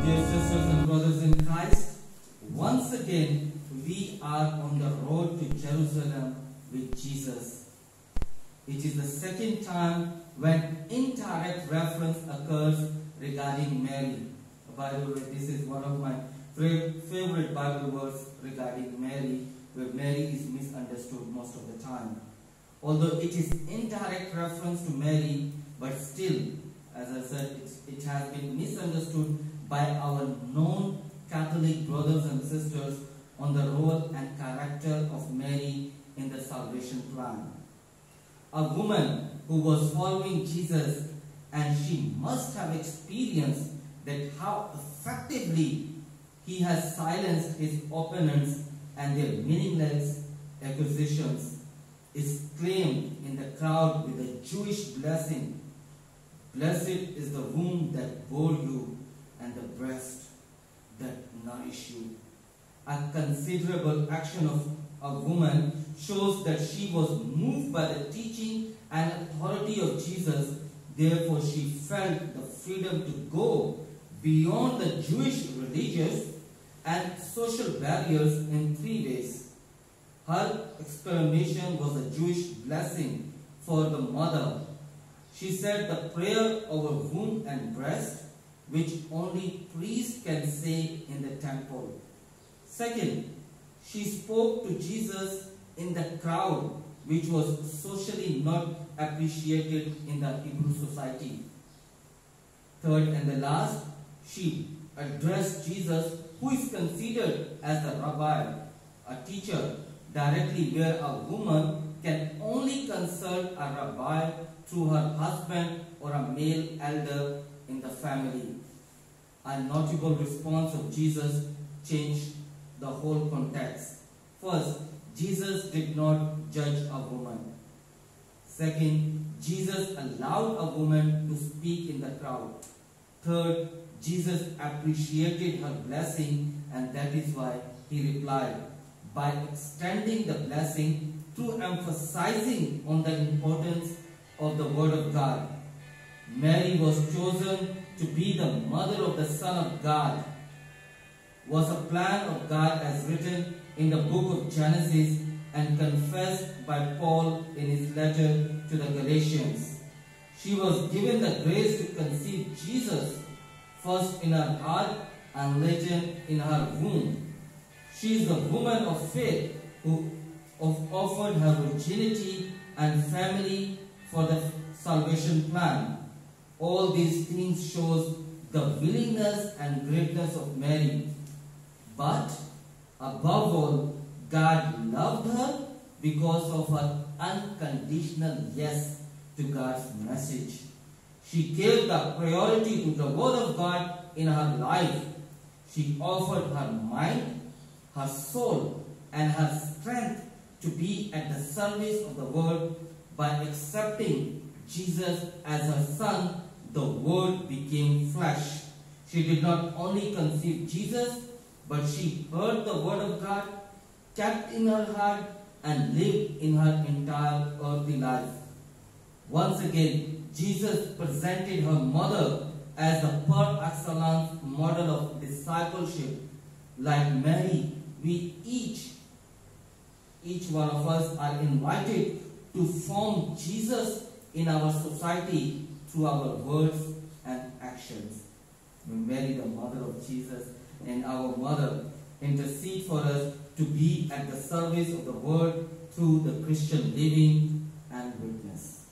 Dear sisters and brothers in Christ, once again we are on the road to Jerusalem with Jesus. It is the second time when indirect reference occurs regarding Mary. By the way, this is one of my favorite Bible verses regarding Mary, where Mary is misunderstood most of the time. Although it is indirect reference to Mary, but still, as I said, it has been misunderstood by our known Catholic brothers and sisters on the role and character of Mary in the salvation plan. A woman who was following Jesus, and she must have experienced that how effectively he has silenced his opponents and their meaningless accusations, is claimed in the crowd with a Jewish blessing. Blessed is the womb that bore you and the breast that nourished you. A considerable action of a woman shows that she was moved by the teaching and authority of Jesus. Therefore, she felt the freedom to go beyond the Jewish religious and social barriers in 3 ways. Her exclamation was a Jewish blessing for the mother. She said the prayer over womb and breast, which only priests can say in the temple. Second, she spoke to Jesus in the crowd, which was socially not appreciated in the Hebrew society. Third and the last, she addressed Jesus, who is considered as the rabbi, a teacher, directly, where a woman can only consult a rabbi through her husband or a male elder in the family. A notable response of Jesus changed the whole context. First, Jesus did not judge a woman. Second, Jesus allowed a woman to speak in the crowd. Third, Jesus appreciated her blessing, and that is why he replied by extending the blessing through emphasizing on the importance of the Word of God. Mary was chosen to be the mother of the Son of God, was a plan of God as written in the book of Genesis and confessed by Paul in his letter to the Galatians. She was given the grace to conceive Jesus, first in her heart and later in her womb. She is the woman of faith who offered her virginity and family for the salvation plan. All these things shows the willingness and greatness of Mary. But above all, God loved her because of her unconditional yes to God's message. She gave the priority to the Word of God in her life. She offered her mind, her soul, and her strength to be at the service of the Word. By accepting Jesus as her Son, the Word became flesh. She did not only conceive Jesus, but she heard the Word of God, kept in her heart, and lived in her entire earthly life. Once again, Jesus presented her mother as the par excellence model of discipleship. Like Mary, we each one of us are invited to form Jesus in our society through our words and actions. We Mary, the mother of Jesus, and our mother, intercede for us to be at the service of the Word through the Christian living and witness.